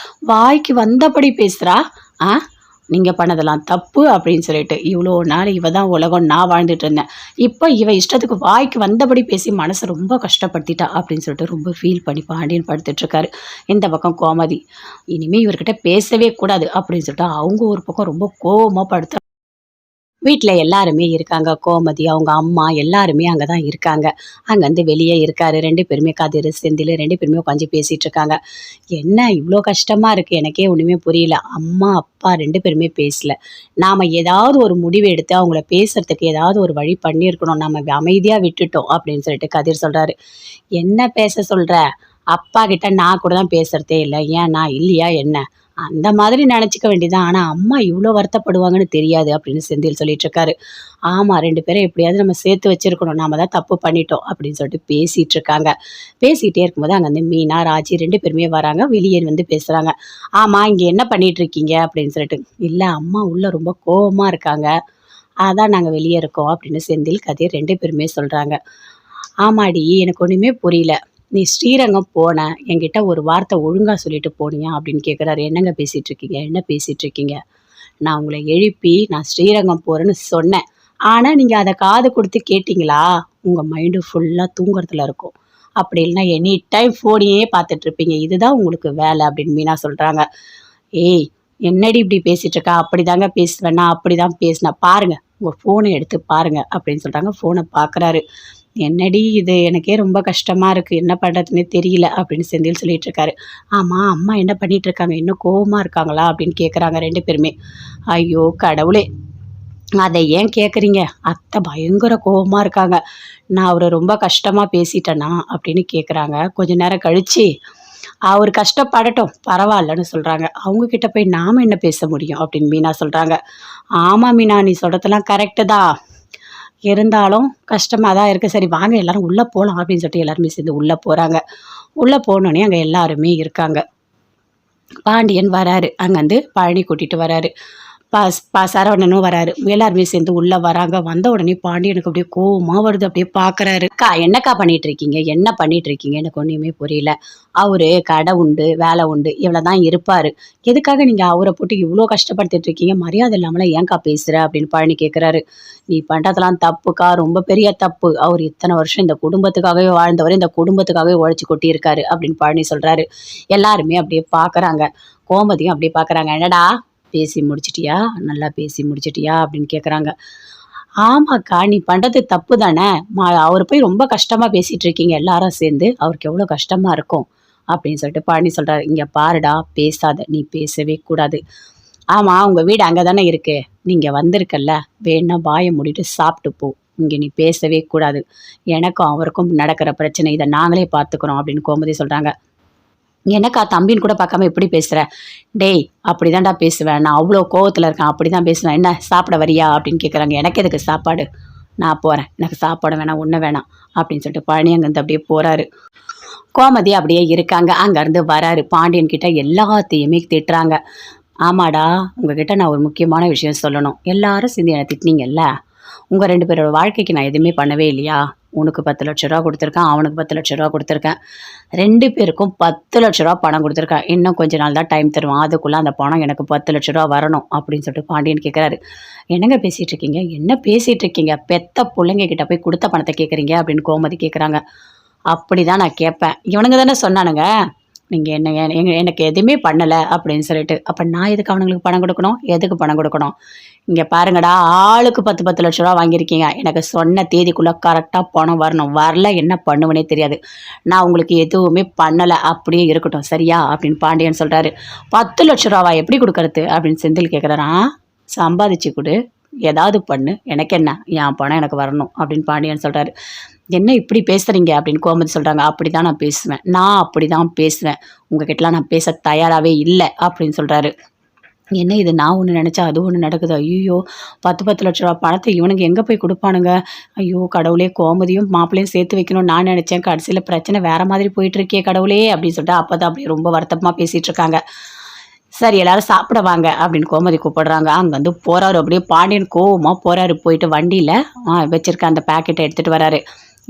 வாய்க்கு வந்தபடி பேசுறா. ஆ நீங்க பண்ணதெல்லாம் தப்பு அப்படின்னு சொல்லிட்டு இவ்வளோ நாள் இவ தான் உலகம் நான் வாழ்ந்துட்டு இருந்தேன். இப்போ இவ இஷ்டத்துக்கு வாய்க்கு வந்தபடி பேசி மனசை ரொம்ப கஷ்டப்படுத்திட்டா அப்படின்னு சொல்லிட்டு ரொம்ப ஃபீல் பண்ணி பாண்டியன் படுத்துட்டு இருக்காரு. இந்த பக்கம் கோமதி இனிமே இவர்கிட்ட பேசவே கூடாது அப்படின்னு சொல்லிட்டு அவங்க ஒரு பக்கம் ரொம்ப கோவமா படுத்து வீட்ல எல்லாருமே இருக்காங்க. கோமதி, அவங்க அம்மா எல்லாருமே அங்க தான் இருக்காங்க. அங்கருந்து வெளியே இருக்காரு. 2 பேருமே கதிரு, செந்திலு 2 பேருமே உட்காந்து பேசிட்டு இருக்காங்க. என்ன இவ்ளோ கஷ்டமா இருக்கு? எனக்கே ஒண்ணுமே புரியல. அம்மா, அப்பா 2 பேருமே பேசல. நாம ஏதாவது ஒரு முடிவு எடுத்து அவங்கள பேசுறதுக்கு ஏதாவது ஒரு வழி பண்ணியிருக்கணும். நம்ம அமைதியா விட்டுட்டோம் அப்படின்னு சொல்லிட்டு கதிர் சொல்றாரு. என்ன பேச சொல்ற? அப்பா கிட்ட நான் கூட தான் பேசுறதே இல்ல. ஏன் நான் இல்லையா என்ன? அந்த மாதிரி நினைச்சுக்க வேண்டியதுதான். ஆனா அம்மா இவ்ளோ வருத்தப்படுவாங்கன்னு தெரியாது அப்படின்னு செந்தில் சொல்லிட்டு இருக்காரு. ஆமா 2 பேரும் எப்படியாவது நம்ம சேர்த்து வச்சிருக்கணும். நாம தான் தப்பு பண்ணிட்டோம் அப்படின்னு சொல்லிட்டு பேசிட்டு இருக்காங்க. பேசிட்டே இருக்கும்போது அங்க மீனா, ராஜி 2 பேருமே வராங்க. வெளியே பேசுறாங்க. ஆமா இங்க என்ன பண்ணிட்டு இருக்கீங்க அப்படின்னு சொல்லிட்டு. இல்ல அம்மா உள்ள ரொம்ப கோவமா இருக்காங்க. அதான் நாங்க வெளியே இருக்கோம் அப்படின்னு செந்தில், கதிர் 2 பேருமே சொல்றாங்க. ஆமாடி எனக்கு ஒண்ணுமே புரியல. நீ ஸ்ரீரங்கம் போன, என்கிட்ட ஒரு வார்த்தை ஒழுங்கா சொல்லிட்டு போனியா? அப்படின்னு கேட்குறாரு. என்னங்க பேசிட்டு இருக்கீங்க? என்ன பேசிட்டு இருக்கீங்க? நான் உங்கள எழுப்பி நான் ஸ்ரீரங்கம் போறேன்னு சொன்னேன். ஆனா நீங்க அத காது குடுத்து கேட்டீங்களா? உங்க மைண்டு ஃபுல்லா தூங்குறதுல இருக்கும். அப்படி இல்லைன்னா எனி டைம் ஃபோனையே பார்த்துட்டு இருப்பீங்க. இதுதான் உங்களுக்கு வேலை அப்படின்னு மீனா சொல்றாங்க. ஏய் என்னடி இப்படி பேசிட்டு இருக்க? அப்படிதாங்க பேசுவேன். நான் அப்படிதான் பேசினேன். பாருங்க உங்க ஃபோனை எடுத்து பாருங்க அப்படின்னு சொல்றாங்க. ஃபோனை பார்க்குறாரு. என்னடி இது எனக்கே ரொம்ப கஷ்டமா இருக்கு. என்ன பண்றதுன்னே தெரியல அப்படின்னு செந்தில் சொல்லிட்டு இருக்காரு. ஆமா அம்மா என்ன பண்ணிட்டு இருக்காங்க? இன்னும் கோவமா இருக்காங்களா? அப்படின்னு கேட்குறாங்க 2 பேருமே. ஐயோ கடவுளே! அதை ஏன் கேட்குறீங்க? அத்தை பயங்கர கோவமா இருக்காங்க. நான் அவரை ரொம்ப கஷ்டமா பேசிட்டேனா? அப்படின்னு கேட்குறாங்க. கொஞ்ச நேரம் கழிச்சு அவர் கஷ்டப்படட்டும் பரவாயில்லன்னு சொல்றாங்க. அவங்க கிட்ட போய் நாம என்ன பேச முடியும் அப்படின்னு மீனா சொல்றாங்க. ஆமா மீனா நீ சொல்றதெல்லாம் கரெக்டு தான். இருந்தாலும் கஷ்டமா தான் இருக்கு. சரி வாங்க எல்லாரும் உள்ள போலாம் அப்படின்னு சொல்லிட்டு எல்லாருமே சேர்ந்து உள்ள போறாங்க. உள்ள போனோனே அங்க எல்லாருமே இருக்காங்க. பாண்டியன் வராரு. அங்கருந்து பழனி கூட்டிட்டு வராரு. சரவணனும் வராரு. எல்லாருமே சேர்ந்து உள்ள வராங்க. வந்த உடனே பாண்டியனுக்கு அப்படியே கோவமா வருது. அப்படியே பாக்குறாரு. அக்கா என்னக்கா பண்ணிட்டு இருக்கீங்க, என்ன பண்ணிட்டு இருக்கீங்க, எனக்கு ஒண்ணுமே புரியல. அவரு கடை உண்டு, வேலை உண்டு, இவ்வளவுதான் இருப்பாரு. எதுக்காக நீங்க அவரை போட்டு இவ்வளோ கஷ்டப்படுத்திட்டு இருக்கீங்க, மரியாதை இல்லாமலாம் ஏன்க்கா பேசுற அப்படின்னு பழனி கேட்கிறாரு. நீ பண்றதெல்லாம் தப்புக்கா, ரொம்ப பெரிய தப்பு. அவர் இத்தனை வருஷம் இந்த குடும்பத்துக்காகவே வாழ்ந்தவர், இந்த குடும்பத்துக்காகவே உழைச்சு கொட்டி இருக்காரு அப்படின்னு பழனி சொல்றாரு. எல்லாருமே அப்படியே பாக்குறாங்க. கோமதியும் அப்படியே பாக்குறாங்க. என்னடா பேசி முடிச்சிட்டியா, நல்லா பேசி முடிச்சிட்டியா அப்படின்னு கேட்குறாங்க. ஆமாக்கா, நீ பண்ணுறது தப்பு தானே. அவர் போய் ரொம்ப கஷ்டமாக பேசிகிட்டு இருக்கீங்க எல்லாரும் சேர்ந்து, அவருக்கு எவ்வளோ கஷ்டமாக இருக்கும் அப்படின்னு சொல்லிட்டு பழனி சொல்கிறாரு. இங்கே பாருடா, பேசாத, நீ பேசவே கூடாது. ஆமாம், உங்கள் வீடு அங்கே தானே இருக்கு, நீங்கள் வந்திருக்கல்ல, வேணா வாயை மூடிட்டு சாப்பிட்டு போ. இங்கே நீ பேசவே கூடாது. எனக்கும் அவருக்கும் நடக்கிற பிரச்சனை, இதை நாங்களே பார்த்துக்குறோம் அப்படின்னு கோமதி சொல்கிறாங்க. என்னக்கா தம்பின்னு கூட பார்க்காம எப்படி பேசுற? டேய், அப்படிதான்டா பேசுவேன். நான் அவ்வளோ கோவத்துல இருக்கேன். அப்படிதான் பேசுவேன். என்ன சாப்பிட வரியா அப்படின்னு கேட்குறாங்க. எனக்கு எதுக்கு சாப்பாடு? நான் போறேன். எனக்கு சாப்பாடு வேணாம், ஒன்றும் வேணாம் அப்படின்னு சொல்லிட்டு பழனி அங்கேருந்து அப்படியே போறாரு. கோமதி அப்படியே இருக்காங்க. அங்கேருந்து வராரு. பாண்டியன் கிட்ட எல்லாத்தையுமே திட்டுறாங்க. ஆமாடா, உங்ககிட்ட நான் ஒரு முக்கியமான விஷயம் சொல்லணும். எல்லாரும் சேர்ந்து என்னை திட்டினீங்கல்ல, உங்கள் 2 பேரோட வாழ்க்கைக்கு நான் எதுவுமே பண்ணவே இல்லையா? உனக்கு 10 லட்ச ரூபா கொடுத்துருக்கேன், அவனுக்கு 10 லட்ச ரூபா கொடுத்துருக்கேன். 2 பேருக்கும் 10 லட்ச ரூபா பணம் கொடுத்துருக்கேன். இன்னும் கொஞ்ச நாள் தான் டைம் தருவான். அதுக்குள்ளே அந்த பணம் எனக்கு 10 லட்ச ரூபா வரணும் அப்படின்னு சொல்லிட்டு பாண்டியன் கேட்குறாரு. என்னங்க பேசிகிட்டு இருக்கீங்க, என்ன பேசிகிட்டு இருக்கீங்க? பெத்த பிள்ளைங்க கிட்ட போய் கொடுத்த பணத்தை கேட்குறீங்க அப்படின்னு கோமதி கேட்குறாங்க. அப்படி தான் நான் கேட்பேன். இவனுங்க தானே சொன்னானுங்க, நீங்கள் எனக்கு எதுவுமே பண்ணலை அப்படின்னு சொல்லிட்டு. அப்போ நான் எதுக்கு அவனுங்களுக்கு பணம் கொடுக்கணும்? எதுக்கு பணம் கொடுக்கணும்? இங்கே பாருங்கடா, ஆளுக்கு 10 லட்ச ரூபா வாங்கியிருக்கீங்க. எனக்கு சொன்ன தேதிக்குள்ளே கரெக்டாக பணம் வரணும். வரல என்ன பண்ணுவேனே தெரியாது. நான் உங்களுக்கு எதுவுமே பண்ணலை, அப்படியே இருக்கட்டும் சரியா அப்படின்னு பாண்டியன் சொல்கிறாரு. 10 லட்ச ரூபாவா எப்படி கொடுக்கறது அப்படின்னு செந்தில் கேட்குறாராம். சம்பாதிச்சு கொடு, ஏதாவது பண்ணு, எனக்கு என்ன, என் பணம் எனக்கு வரணும் அப்படின்னு பாண்டியன் சொல்கிறாரு. என்ன இப்படி பேசுகிறீங்க அப்படின்னு கோமதி சொல்கிறாங்க. அப்படி தான் நான் பேசுவேன், நான் அப்படி தான் பேசுவேன். உங்ககிட்டலாம் நான் பேச தயாராகவே இல்லை அப்படின்னு சொல்கிறாரு. என்ன இது, நான் ஒன்று நினச்சா அது ஒன்று நடக்குது. ஐயோ, 10 லட்ச ரூபா பணத்தை இவனுக்கு எங்கே போய் கொடுப்பானுங்க? ஐயோ கடவுளே, கோமதியும் மாப்பிள்ளையும் சேர்த்து வைக்கணும்னு நான் நினச்சேன். கடைசியில் பிரச்சனை வேறு மாதிரி போயிட்டுருக்கே கடவுளே அப்படின்னு சொல்லிட்டு அப்போ தான் அப்படியே ரொம்ப வருத்தமாக பேசிகிட்டு இருக்காங்க. சரி, எல்லாரும் சாப்பிட வாங்க அப்படின்னு கோமதி கூப்பிடுறாங்க. அங்கேருந்து போகிறாரு. அப்படியே பாண்டியன் கோவமாக போகிறாரு. போயிட்டு வண்டியில் வச்சுருக்க அந்த பேக்கெட்டை எடுத்துகிட்டு வராரு.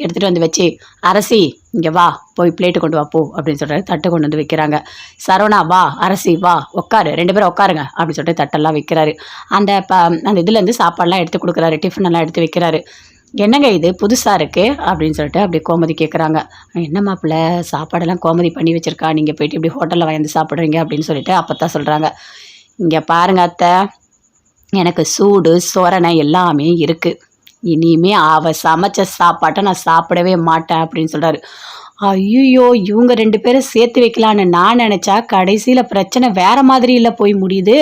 எடுத்துகிட்டு வந்து வச்சு, அரசி இங்கே வா, போய் பிளேட்டு கொண்டு வா போ அப்படின்னு சொல்கிறாரு. தட்டை கொண்டு வந்து வைக்கிறாங்க. சரவணா வா, அரசி வா, உட்காரு, 2 பேரும் உட்காருங்க அப்படின்னு சொல்லிட்டு தட்டெல்லாம் வைக்கிறாரு. அந்த இதுலேருந்து சாப்பாடெலாம் எடுத்து கொடுக்குறாரு. டிஃபன் எல்லாம் எடுத்து வைக்கிறாரு. என்னங்க இது புதுசாக இருக்குது அப்படின்னு சொல்லிட்டு அப்படி கோமதி கேட்குறாங்க. என்ன மாப்பிள்ள, சாப்பாடெல்லாம் கோமதி பண்ணி வச்சுருக்கா, நீங்கள் போயிட்டு இப்படி ஹோட்டலில் வாங்கி சாப்பிட்றீங்க அப்படின்னு சொல்லிட்டு அப்போ தான் சொல்கிறாங்க. இங்கே பாருங்க அத்தை, எனக்கு சூடு சொரணை எல்லாமே இருக்குது. இனிமே அவ சமைச்ச சாப்பாட்டை நான் சாப்பிடவே மாட்டேன் அப்படின்னு சொல்கிறாரு. ஐயோ, இவங்க 2 பேரும் சேர்த்து வைக்கலான்னு நான் நினச்சா கடைசியில் பிரச்சனை வேறு மாதிரி இல்லை போய் முடியுது.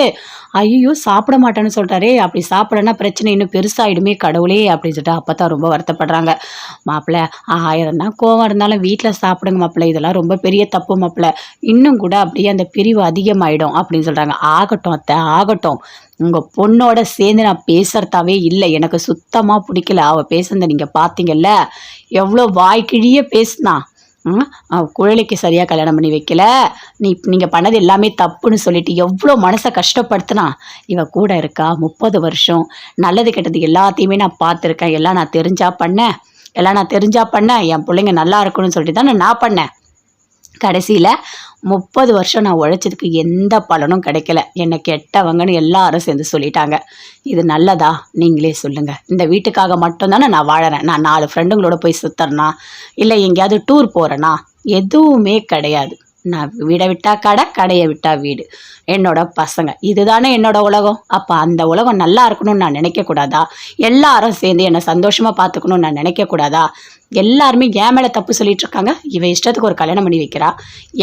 ஐயோ, சாப்பிட மாட்டேன்னு சொல்கிறாரே, அப்படி சாப்பிடனா பிரச்சனை இன்னும் பெருசாகிடுமே கடவுளே அப்படின்னு சொல்லிட்டு அப்போ தான் ரொம்ப வருத்தப்படுறாங்க. மாப்பிள்ளை, 1000 தான் கோவம் இருந்தாலும் வீட்டில் சாப்பிடுங்க மாப்பிள்ளை, இதெல்லாம் ரொம்ப பெரிய தப்பு மாப்பிள்ளை, இன்னும் கூட அப்படியே அந்த பிரிவு அதிகமாகிடும் அப்படின்னு சொல்கிறாங்க. ஆகட்டும் அத்தை, ஆகட்டும். உங்கள் பொண்ணோட சேர்ந்து நான் பேசுகிறதாவே இல்லை, எனக்கு சுத்தமாக பிடிக்கல. அவள் பேசுனதை நீங்கள் பார்த்தீங்கல்ல, எவ்வளோ வாய்க்கிழிய பேசுனா. குழலிக்கு சரியாக கல்யாணம் பண்ணி வைக்கல, நீங்கள் பண்ணது எல்லாமே தப்புன்னு சொல்லிட்டு எவ்வளோ மனசை கஷ்டப்படுத்தினா. இவ கூட இருக்கா 30 வருஷம், நல்லது கெட்டது எல்லாத்தையுமே நான் பார்த்துருக்கேன். எல்லாம் நான் தெரிஞ்சா பண்ணேன், என் பிள்ளைங்க நல்லா இருக்கணும்னு சொல்லிட்டு தான் நான் பண்ணேன். கடைசியில் 30 வருஷம் நான் உழைச்சதுக்கு எந்த பலனும் கிடைக்கல. என்னை கெட்டவங்கன்னு எல்லாரும் சேர்ந்து சொல்லிட்டாங்க. இது நல்லதா நீங்களே சொல்லுங்கள். இந்த வீட்டுக்காக மட்டும்தானே நான் வாழறேன். நான் 4 ஃப்ரெண்டுங்களோட போய் சுற்றுறேனா, இல்லை எங்கேயாவது டூர் போகிறேனா? எதுவுமே கிடையாது. நான் வீடை விட்டா கடை, கடையை விட்டா வீடு, என்னோட பசங்க, இதுதானே என்னோட உலகம். அப்போ அந்த உலகம் நல்லா இருக்கணும்னு நான் நினைக்கக்கூடாதா? எல்லாரும் சேர்ந்து என்னை சந்தோஷமாக பார்த்துக்கணும்னு நான் நினைக்கக்கூடாதா? எல்லாருமே என் மேலே தப்பு சொல்லிட்டு இருக்காங்க. இவன் இஷ்டத்துக்கு ஒரு கல்யாணம் பண்ணி வைக்கிறா,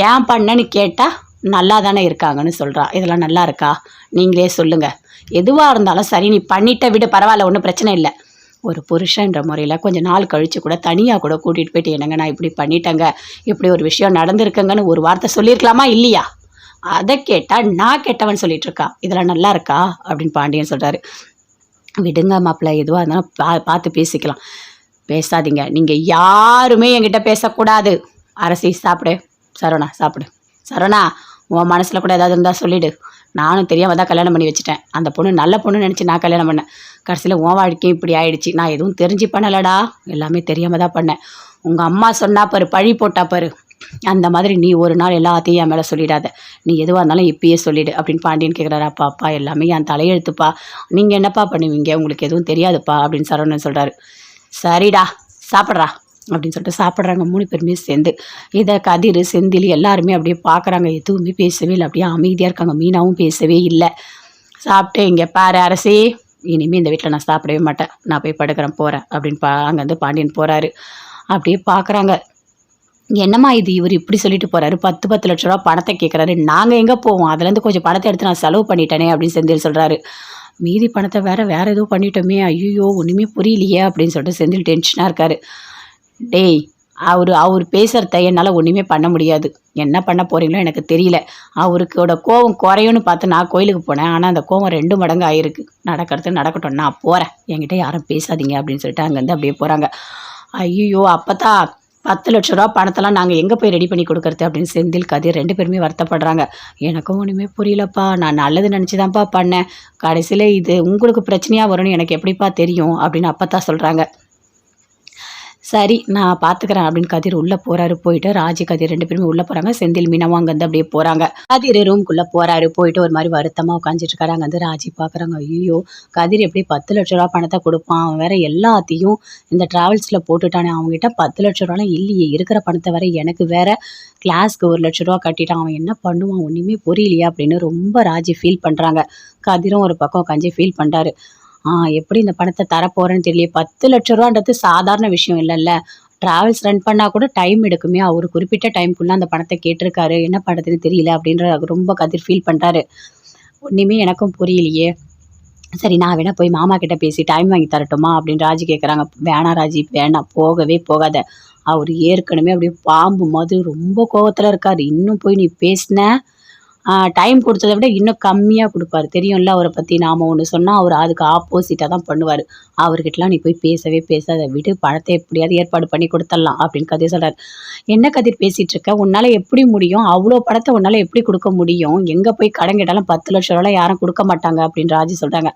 ஏன் பண்ணன்னு கேட்டால் நல்லா தானே இருக்காங்கன்னு சொல்கிறா. இதெல்லாம் நல்லா இருக்கா? நீங்களே சொல்லுங்கள். எதுவாக இருந்தாலும் சரி, நீ பண்ணிட்ட விடு, பரவாயில்ல, ஒன்றும் பிரச்சனை இல்லை. ஒரு புருஷன்ற முறையில் கொஞ்சம் நாள் கழித்து கூட தனியாக கூட கூட்டிகிட்டு போயிட்டு, என்னங்க நான் இப்படி பண்ணிட்டேங்க, இப்படி ஒரு விஷயம் நடந்திருக்குங்கன்னு ஒரு வார்த்தை சொல்லியிருக்கலாமா இல்லையா? அதை கேட்டால் நான் கெட்டவன் சொல்லிட்டு இருக்கா. இதெல்லாம் நல்லா இருக்கா அப்படின்னு பாண்டியன் சொல்கிறாரு. விடுங்க மாப்பிள்ளை, எதுவாக இருந்தாலும் பார்த்து பேசிக்கலாம். பேசாதீங்க, நீங்கள் யாருமே என்கிட்ட பேசக்கூடாது. அரசி சாப்பிடு, சரவணா சாப்பிடு. சரவணா, உன் மனசில் கூட ஏதாவது இருந்தால் சொல்லிவிடு. நானும் தெரியாமல் தான் கல்யாணம் பண்ணி வச்சுட்டேன். அந்த பொண்ணு நல்ல பொண்ணு நினச்சி நான் கல்யாணம் பண்ணேன். கடைசியில் உன் வாழ்க்கையும் இப்படி ஆயிடுச்சு. நான் எதுவும் தெரிஞ்சு பண்ணலடா, எல்லாமே தெரியாமல் தான் பண்ணேன். உங்கள் அம்மா சொன்னா பாரு, பழி போட்டா பாரு, அந்த மாதிரி நீ ஒரு நாள் எல்லாத்தையும் என் மேலே சொல்லிடாத. நீ எதுவாக இருந்தாலும் இப்பயே சொல்லிடு அப்படின்னு பாண்டியன் கேட்குறாரு. அப்பா அப்பா எல்லாமே என் தலையெழுத்துப்பா, நீங்கள் என்னப்பா பண்ணுவீங்க, உங்களுக்கு எதுவும் தெரியாதுப்பா அப்படின்னு சரவணன் சொல்கிறாரு. சரிடா சாப்பிட்றா அப்படின்னு சொல்லிட்டு சாப்பிட்றாங்க 3 பேருமே சேர்ந்து. இதை கதிர் செந்தில் எல்லாருமே அப்படியே பார்க்குறாங்க. எதுவுமே பேசவே இல்லை, அப்படியே அமைதியாக இருக்காங்க. மீனாவும் பேசவே இல்லை. சாப்பிட்டு இங்கே பாரு அரசி, இனிமேல் இந்த வீட்டில் நான் சாப்பிடவே மாட்டேன், நான் போய் படுக்கிறேன் போகிறேன் அப்படின்னு அங்கேருந்து பாண்டியன் போகிறாரு. அப்படியே பார்க்குறாங்க. என்னம்மா இது, இவர் இப்படி சொல்லிட்டு போகிறாரு, 10 லட்ச ரூபா பணத்தை கேட்குறாரு, நாங்கள் எங்கே போவோம், அதுலேருந்து கொஞ்சம் பணத்தை எடுத்து நான் செலவு பண்ணிட்டேனே அப்படின்னு செந்தில் சொல்கிறாரு. மீதி பணத்தை வேறு எதுவும் பண்ணிட்டோமே, ஐயோ ஒன்றுமே புரியலையே அப்படின்னு சொல்லிட்டு செந்தில் டென்ஷனாக இருக்காரு. டேய், அவர் பேசுகிறத என்னால் ஒன்றுமே பண்ண முடியாது, என்ன பண்ண போகிறீங்களோ எனக்கு தெரியல. அவருக்கோட கோவம் குறையும்னு பார்த்து நான் கோயிலுக்கு போனேன், ஆனால் அந்த கோவம் 2 மடங்கு ஆயிருக்கு. நடக்கிறது நடக்கட்டும், நான் போகிறேன், என்கிட்ட யாரும் பேசாதீங்க அப்படின்னு சொல்லிட்டு அங்கேருந்து அப்படியே போகிறாங்க. ஐயோ அப்பத்தா 10 லட்ச ரூபா பணத்தெல்லாம் நாங்கள் எங்கே போய் ரெடி பண்ணி கொடுக்குறது அப்படின்னு செந்தில் கதிர் 2 பேருமே வருத்தப்படுறாங்க. எனக்கும் ஒன்றுமே புரியலப்பா, நான் நல்லது நினச்சி தான்ப்பா பண்ணேன், கடைசியில் இது உங்களுக்கு பிரச்சனையாக வரும்னு எனக்கு எப்படிப்பா தெரியும் அப்படின்னு அப்பத்தா சொல்கிறாங்க. சரி நான் பார்த்துக்கிறேன் அப்படின்னு கதிர் உள்ளே போகிறாரு. போயிட்டு ராஜி கதிர் 2 பேருமே உள்ளே போகிறாங்க. செந்தில் மீனாவும் அங்கேருந்து அப்படியே போகிறாங்க. கதிர் ரூம்குள்ளே போகிறாரு. போயிட்டு ஒரு மாதிரி வருத்தமாக உட்காந்துட்டு இருக்காரு. அங்கேருந்து ராஜி பார்க்குறாங்க. ஐயோ கதிர் எப்படி 10 லட்ச ரூபா பணத்தை கொடுப்பான், அவன் வேற எல்லாத்தையும் இந்த ட்ராவல்ஸில் போட்டுட்டானே, அவங்ககிட்ட 10 லட்ச ரூபாலாம் இல்லையே, இருக்கிற பணத்தை வேற எனக்கு வேற கிளாஸ்க்கு 1 லட்ச ரூபா கட்டிட்டான், அவன் என்ன பண்ணுவான் ஒன்றுமே புரியலையா அப்படின்னு ரொம்ப ராஜி ஃபீல் பண்ணுறாங்க. கதிரும் ஒரு பக்கம் உட்காந்து ஃபீல் பண்ணுறாரு. எப்படி இந்த பணத்தை தரப்போகிறேன்னு தெரியல, 10 லட்ச ரூபான்றது சாதாரண விஷயம் இல்லைல்ல, ட்ராவல்ஸ் ரன் பண்ணால் கூட டைம் எடுக்குமே, அவர் குறிப்பிட்ட டைமுக்குள்ளே அந்த பணத்தை கேட்டிருக்காரு, என்ன பண்ணுறதுன்னு தெரியல அப்படின்ற ரொம்ப கதிர் ஃபீல் பண்ணுறாரு. ஒன்றுமே எனக்கும் புரியலையே, சரி நான் வேணா போய் மாமா கிட்ட பேசி டைம் வாங்கி தரட்டுமா அப்படின்னு ராஜி கேட்குறாங்க. வேணாம் ராஜி வேணாம், போகவே போகாத, அவர் ஏற்கனவே அப்படியே பாம்பு மாதிரி ரொம்ப கோவத்தில் இருக்கார், இன்னும் போய் நீ பேசின டைம் கொடுத்ததை விட இன்னும் கம்மியாக கொடுப்பாரு, தெரியும்ல அவரை பற்றி, நாம் ஒன்று சொன்னால் அவர் அதுக்கு ஆப்போசிட்டாக தான் பண்ணுவார், அவர்கிட்டலாம் நீ போய் பேசவே பேசாத, விடு, பணத்தை எப்படியாவது ஏற்பாடு பண்ணி கொடுத்துடலாம் அப்படின்னு கதிர் சொல்கிறார். என்ன கதிர் பேசிகிட்டு இருக்க, உன்னால் எப்படி முடியும், அவ்வளோ பணத்தை உன்னால் எப்படி கொடுக்க முடியும், எங்கே போய் கடன் கேட்டாலும் 10 லட்ச ரூபாலாம் யாரும் கொடுக்க மாட்டாங்க அப்படின்னு ராஜி சொல்கிறாங்க.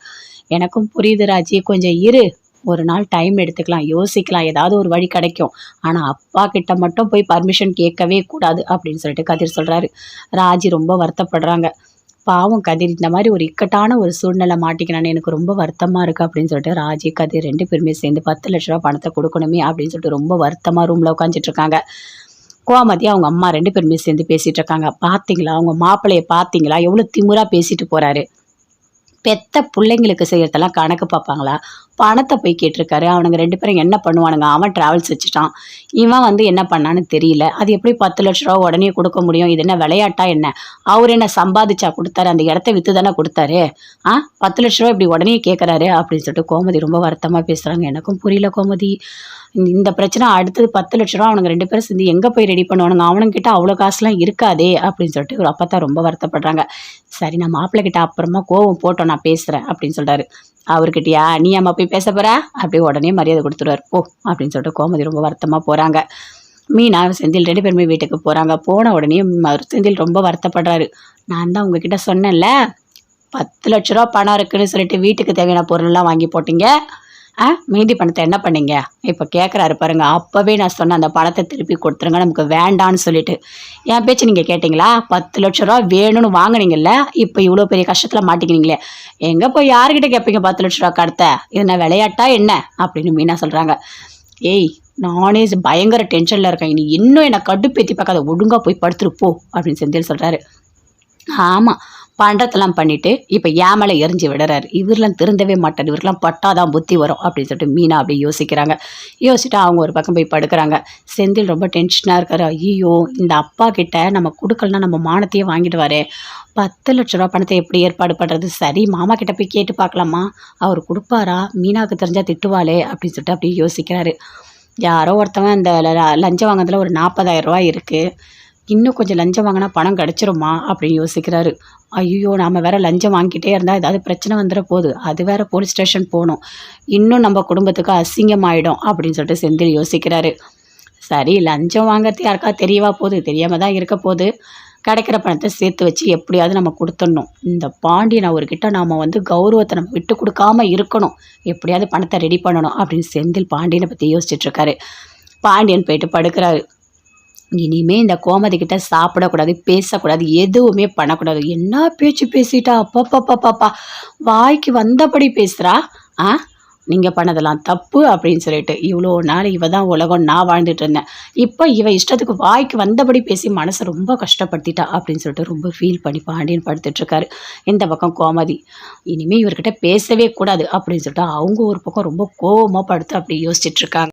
எனக்கும் புரியுது ராஜி, கொஞ்சம் இரு, ஒரு நாள் டைம் எடுத்துக்கலாம், யோசிக்கலாம், ஏதாவது ஒரு வழி கிடைக்கும், ஆனால் அப்பா கிட்ட மட்டும் போய் பர்மிஷன் கேட்கவே கூடாது அப்படின்னு சொல்லிட்டு கதிர் சொல்கிறாரு. ராஜி ரொம்ப வருத்தப்படுறாங்க. பாவம் கதிர் இந்த மாதிரி ஒரு இக்கட்டான ஒரு சூழ்நிலை மாட்டிக்கிறான்னு எனக்கு ரொம்ப வருத்தமாக இருக்குது அப்படின்னு சொல்லிட்டு ராஜி கதிர் 2 பேருமே சேர்ந்து 10 லட்ச ரூபா பணத்தை கொடுக்கணுமே அப்படின்னு சொல்லிட்டு ரொம்ப வருத்தமாக ரூமில் உட்காந்துட்டு இருக்காங்க. கோமதி அவங்க அம்மா 2 பேருமே சேர்ந்து பேசிகிட்டு இருக்காங்க. பார்த்தீங்களா அவங்க மாப்பிள்ளையை, பார்த்தீங்களா எவ்வளோ திமிராக பேசிட்டு போகிறாரு, பெத்த பிள்ளைங்களுக்கு செய்யறதெல்லாம் கணக்கு பார்ப்பாங்களா, பணத்தை போய் கேட்டிருக்காரு, அவனுங்க 2 பேரும் என்ன பண்ணுவானுங்க, அவன் ட்ராவல்ஸ் வச்சுட்டான், இவன் என்ன பண்ணான்னு தெரியல, அது எப்படி 10 லட்ச ரூபா உடனே கொடுக்க முடியும், இது என்ன விளையாட்டா என்ன, அவர் என்ன சம்பாதிச்சா கொடுத்தாரு, அந்த இடத்த விற்று தானே கொடுத்தாரு, 10 லட்ச ரூபா இப்படி உடனே கேட்குறாரு அப்படின்னு சொல்லிட்டு கோமதி ரொம்ப வருத்தமாக பேசுகிறாங்க. எனக்கும் புரியல கோமதி, இந்த பிரச்சனை அடுத்தது 10 லட்ச ரூபா அவனுங்க 2 பேரும் சேர்ந்து எங்கே போய் ரெடி பண்ணுவானுங்க, அவனுங்கிட்ட அவ்வளோ காசுலாம் இருக்காதே அப்படின்னு சொல்லிட்டு ஒரு அப்பா தான் ரொம்ப வருத்தப்படுறாங்க. சரி நான் மாப்பிள்ளை கிட்ட அப்புறமா கோவம் போட்டோம் நான் பேசுகிறேன் அப்படின்னு சொல்கிறாரு. அவர்கிட்டயா நீ அம்மா போய் பேச போகிற, அப்படியே உடனே மரியாதை கொடுத்துருவார் போ அப்படின்னு சொல்லிட்டு கோமதி ரொம்ப வருத்தமாக போகிறாங்க. மீனா செந்தில் 2 பேருமே வீட்டுக்கு போகிறாங்க. போன உடனே செந்தில் ரொம்ப வருத்தப்படுறாரு. நான் தான் உங்ககிட்ட சொன்னேன்ல 10 லட்ச ரூபா பணம் இருக்குன்னு சொல்லிட்டு வீட்டுக்கு தேவையான பொருள்லாம் வாங்கி போட்டீங்க, மீதி பணத்தை என்ன பண்ணீங்க, இப்போ கேட்குறாரு பாருங்க, அப்போவே நான் சொன்னேன் அந்த பணத்தை திருப்பி கொடுத்துருங்க நமக்கு வேண்டான்னு சொல்லிட்டு, என் பேச்சு நீங்கள் கேட்டிங்களா, 10 லட்ச ரூபா வேணும்னு வாங்கினீங்கல்ல, இப்போ இவ்வளோ பெரிய கஷ்டத்தில் மாட்டிக்கினீங்களே, எங்கே போய் யாருக்கிட்ட கேட்பீங்க 10 லட்ச ரூபா கடத்த, இது நான் விளையாட்டா என்ன அப்படின்னு மீனா சொல்கிறாங்க. ஏய் நானே பயங்கர டென்ஷனில் இருக்கேன், நீ இன்னும் என்னை கடுப்பேற்றி பார்க்காத, ஒழுங்காக போய் படுத்துருப்போ அப்படின்னு செந்தில் சொல்கிறாரு. ஆமாம் பண்ணுறதெல்லாம் பண்ணிவிட்டு இப்போ ஏன் மேலே எரிஞ்சு விடுறாரு, இவரெலாம் திருந்தவே மாட்டார், இவருக்கெல்லாம் பட்டாதான் புத்தி வரும் அப்படின்னு சொல்லிட்டு மீனா அப்படி யோசிக்கிறாங்க. யோசிச்சுட்டு அவங்க ஒரு பக்கம் போய் படுக்கிறாங்க. செந்தில் ரொம்ப டென்ஷனாக இருக்காரு. ஐயோ இந்த அப்பா கிட்ட நம்ம கொடுக்கலன்னா நம்ம மானத்தையே வாங்கிடுவாரே, 10 லட்ச ரூபா பணத்தை எப்படி ஏற்பாடு பண்ணுறது, சரி மாமா கிட்ட போய் கேட்டு பார்க்கலாமா, அவர் கொடுப்பாரா, மீனாவுக்கு தெரிஞ்சால் திட்டுவாளே அப்படின்னு சொல்லிட்டு அப்படியே யோசிக்கிறாரு. யாரோ ஒருத்தவன் அந்த லஞ்சம் வாங்கினதில் ஒரு 40,000 ரூபா இருக்குது, இன்னும் கொஞ்சம் லஞ்சம் வாங்கினா பணம் கிடச்சிருமா அப்படின்னு யோசிக்கிறாரு. ஐயோ நாம் வேறு லஞ்சம் வாங்கிக்கிட்டே இருந்தால் ஏதாவது பிரச்சனை வந்துட போகுது, அது வேறு போலீஸ் ஸ்டேஷன் போகணும், இன்னும் நம்ம குடும்பத்துக்கு அசிங்கமாயிடும் அப்படின்னு சொல்லிட்டு செந்தில் யோசிக்கிறாரு. சரி லஞ்சம் வாங்கிறது யாருக்கா தெரியவா போகுது, தெரியாமல் தான் இருக்க போகுது, கிடைக்கிற பணத்தை சேர்த்து வச்சு எப்படியாவது நம்ம கொடுத்துடணும். இந்த பாண்டியன் அவர்கிட்ட நாம் வந்து கௌரவத்தை நம்ம விட்டு கொடுக்காம இருக்கணும். எப்படியாவது பணத்தை ரெடி பண்ணணும் அப்படின்னு செந்தில் பாண்டியனை பற்றி யோசிச்சுட்டு இருக்காரு. பாண்டியன் போயிட்டு படுக்கிறாரு. இனிமே இந்த கோமதி கிட்ட சாப்பிடக்கூடாது, பேசக்கூடாது, எதுவுமே பண்ணக்கூடாது. என்ன பேச்சு பேசிட்டா! அப்பப்பப்பப்பா! வாய்க்கு வந்தபடி பேசுகிறா. ஆ நீங்கள் பண்ணதெல்லாம் தப்பு அப்படின்னு சொல்லிட்டு இவ்வளோ நாள் இவ தான் உலகம் நான் வாழ்ந்துட்டு இருந்தேன். இப்போ இவ இஷ்டத்துக்கு வாய்க்கு வந்தபடி பேசி மனசை ரொம்ப கஷ்டப்படுத்திட்டா அப்படின்னு சொல்லிட்டு ரொம்ப ஃபீல் பண்ணி பாண்டியன் படுத்துட்ருக்காரு. இந்த பக்கம் கோமதி இனிமேல் இவர்கிட்ட பேசவே கூடாது அப்படின்னு சொல்லிட்டு அவங்க ஒரு பக்கம் ரொம்ப கோவமாக படுத்து அப்படி யோசிச்சுட்ருக்காங்க.